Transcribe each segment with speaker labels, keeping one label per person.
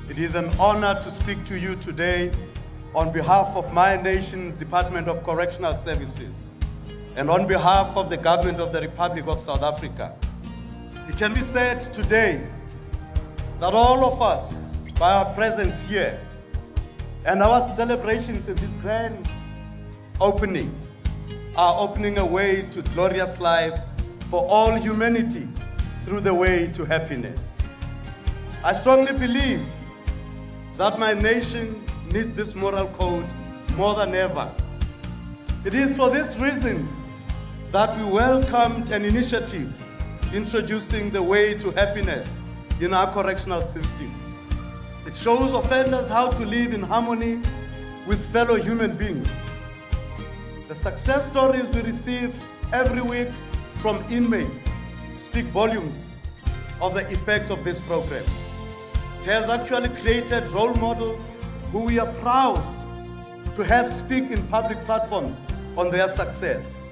Speaker 1: It is an honor to speak to you today on behalf of my nation's Department of Correctional Services and on behalf of the government of the Republic of South Africa. It can be said today that all of us, by our presence here and our celebrations in this grand opening, are opening a way to glorious life for all humanity through the way to happiness. I strongly believe that my nation needs this moral code more than ever. It is for this reason that we welcomed an initiative introducing the way to happiness in our correctional system. It shows offenders how to live in harmony with fellow human beings. The success stories we receive every week from inmates speak volumes of the effects of this program. It has actually created role models who we are proud to have speak in public platforms on their success.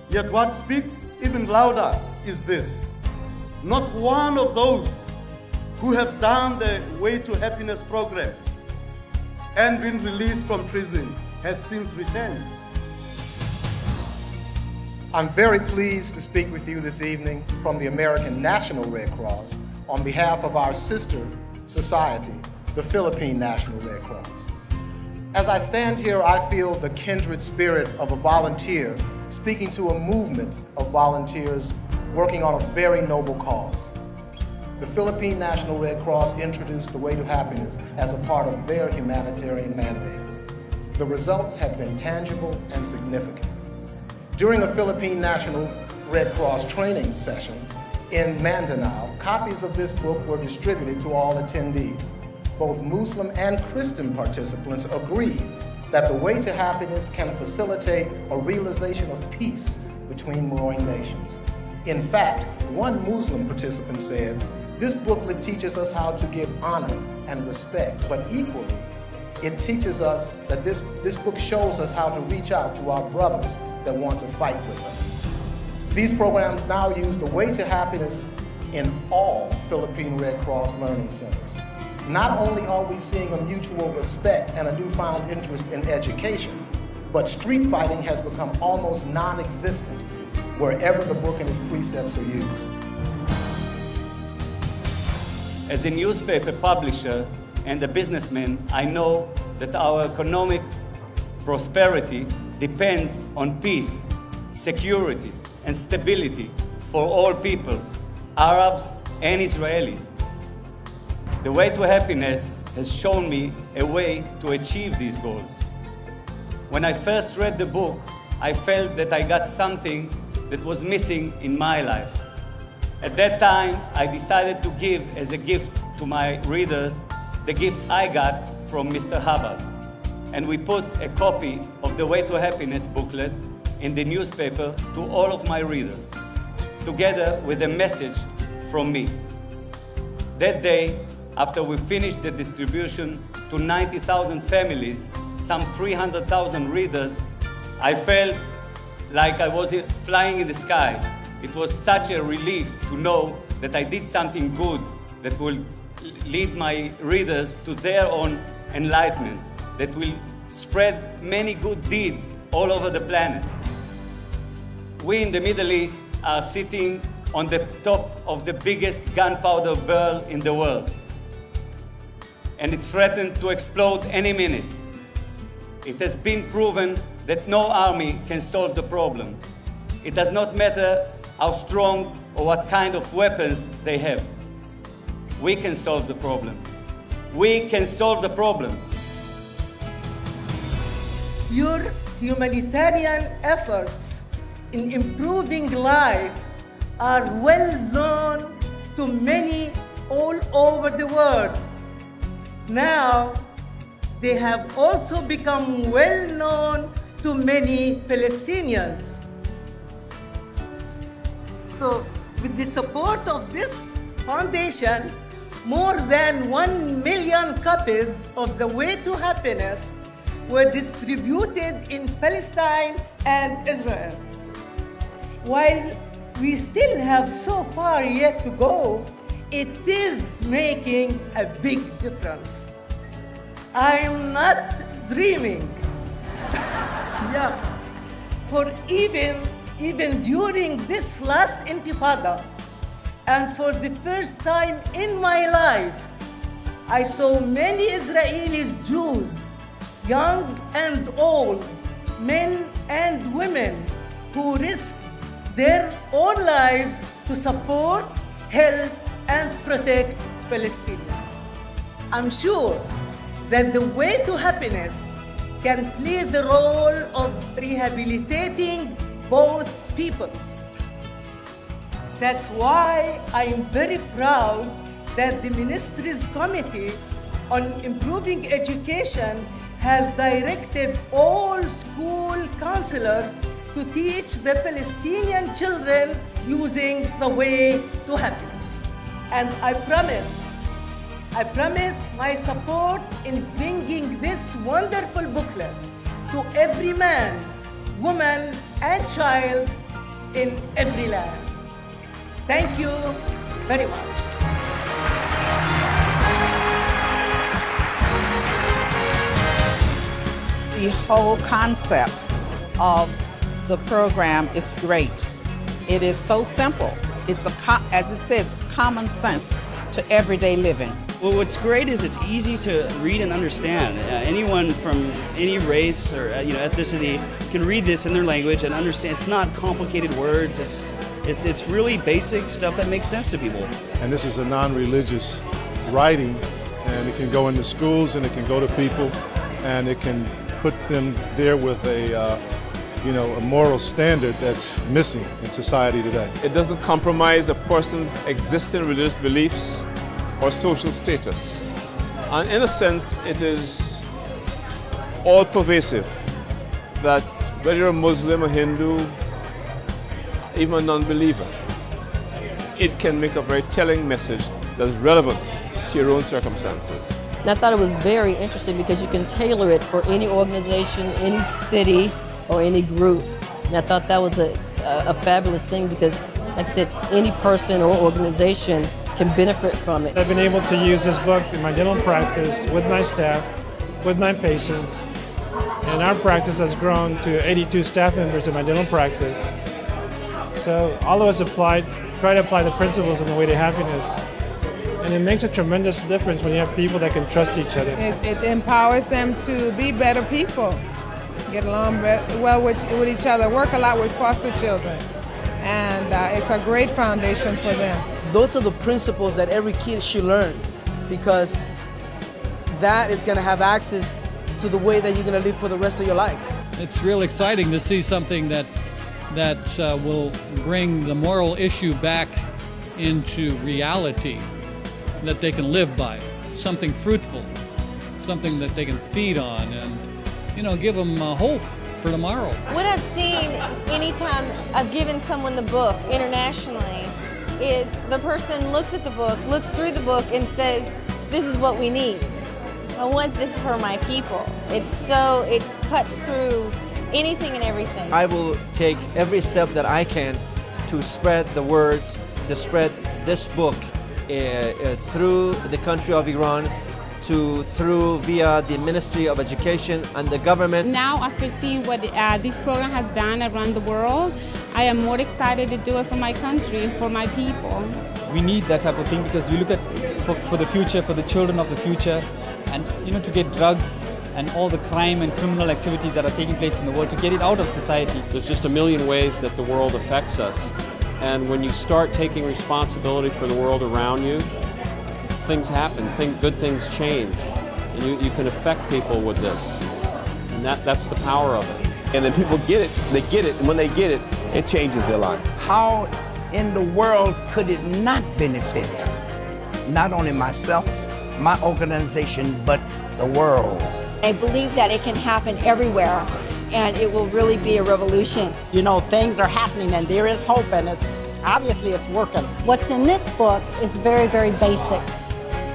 Speaker 1: Yet what speaks even louder is this. Not one of those who have done the Way to Happiness program and been released from prison has since returned.
Speaker 2: I'm very pleased to speak with you this evening from the American National Red Cross on behalf of our sister society, the Philippine National Red Cross. As I stand here, I feel the kindred spirit of a volunteer speaking to a movement of volunteers working on a very noble cause. The Philippine National Red Cross introduced the Way to Happiness as a part of their humanitarian mandate. The results have been tangible and significant. During a Philippine National Red Cross training session in Mindanao, copies of this book were distributed to all attendees. Both Muslim and Christian participants agreed that the Way to Happiness can facilitate a realization of peace between warring nations. In fact, one Muslim participant said, "This booklet teaches us how to give honor and respect, but equally, it teaches us that this book shows us how to reach out to our brothers that want to fight with us." These programs now use the Way to Happiness in all Philippine Red Cross learning centers. Not only are we seeing a mutual respect and a newfound interest in education, but street fighting has become almost non-existent wherever the book and its precepts are used.
Speaker 3: As a newspaper publisher and a businessman, I know that our economic prosperity depends on peace, security, and stability for all peoples, Arabs and Israelis. The Way to Happiness has shown me a way to achieve these goals. When I first read the book, I felt that I got something that was missing in my life. At that time, I decided to give as a gift to my readers the gift I got from Mr. Hubbard. And we put a copy of the Way to Happiness booklet in the newspaper to all of my readers, together with a message from me. That day, after we finished the distribution to 90,000 families, some 300,000 readers, I felt like I was flying in the sky. It was such a relief to know that I did something good that will lead my readers to their own enlightenment, that will spread many good deeds all over the planet. We in the Middle East are sitting on the top of the biggest gunpowder barrel in the world. And it's threatened to explode any minute. It has been proven that no army can solve the problem. It does not matter how strong or what kind of weapons they have. We can solve the problem. We can solve the problem.
Speaker 4: Your humanitarian efforts in improving life are well known to many all over the world. Now, they have also become well known to many Palestinians. So, with the support of this foundation, more than 1 million copies of The Way to Happiness were distributed in Palestine and Israel. While we still have so far yet to go, it is making a big difference. I'm not dreaming. Yeah. For even during this last intifada, and for the first time in my life, I saw many Israeli Jews, young and old, men and women, who risked their own lives to support, help, and protect Palestinians. I'm sure that the Way to Happiness can play the role of rehabilitating both peoples. That's why I'm very proud that the Ministry's Committee on Improving Education has directed all school counselors to teach the Palestinian children using the Way to Happiness. And I promise my support in bringing this wonderful booklet to every man, woman, and child in every land. Thank you very much.
Speaker 5: The whole concept of the program is great. It is so simple. It's as it says, common sense to everyday living.
Speaker 6: Well, what's great is it's easy to read and understand. Anyone from any race or ethnicity can read this in their language and understand. It's not complicated words. It's really basic stuff that makes sense to people.
Speaker 7: And this is a non-religious writing, and it can go into schools and it can go to people, and it can put them there with a moral standard that's missing in society today.
Speaker 8: It doesn't compromise a person's existing religious beliefs or social status. And in a sense, it is all pervasive, that whether you're a Muslim, a Hindu, even a non-believer, it can make a very telling message that's relevant to your own circumstances.
Speaker 9: And I thought it was very interesting because you can tailor it for any organization, any city, or any group. And I thought that was a fabulous thing because, like I said, any person or organization can benefit from it.
Speaker 10: I've been able to use this book in my dental practice with my staff, with my patients, and our practice has grown to 82 staff members in my dental practice. So all of us try to apply the principles of the Way to Happiness, and it makes a tremendous difference when you have people that can trust each other.
Speaker 11: It empowers them to be better people, get along well with each other, work a lot with foster children, and it's a great foundation for them.
Speaker 12: Those are the principles that every kid should learn, because that is going to have access to the way that you're going to live for the rest of your life.
Speaker 13: It's real exciting to see something that will bring the moral issue back into reality that they can live by, something fruitful, something that they can feed on, and give them hope for tomorrow.
Speaker 14: What I've seen anytime I've given someone the book internationally is the person looks at the book, looks through the book, and says, this is what we need. I want this for my people. It cuts through anything and everything.
Speaker 15: I will take every step that I can to spread the words, to spread this book through the country of Iran, via the Ministry of Education and the government.
Speaker 16: Now, after seeing what this program has done around the world, I am more excited to do it for my country, for my people.
Speaker 17: We need that type of thing because we look at for the future, for the children of the future, and to get drugs and all the crime and criminal activities that are taking place in the world, to get it out of society.
Speaker 18: There's just a million ways that the world affects us, and when you start taking responsibility for the world around you, things happen, good things change, and you can affect people with this. And that's the power of it.
Speaker 19: And then people get it, and when they get it, it changes their life.
Speaker 20: How in the world could it not benefit not only myself, my organization, but the world?
Speaker 21: I believe that it can happen everywhere, and it will really be a revolution.
Speaker 22: You know, things are happening and there is hope, and obviously it's working.
Speaker 21: What's in this book is very, very basic.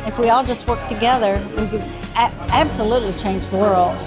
Speaker 21: If we all just work together, we could absolutely change the world.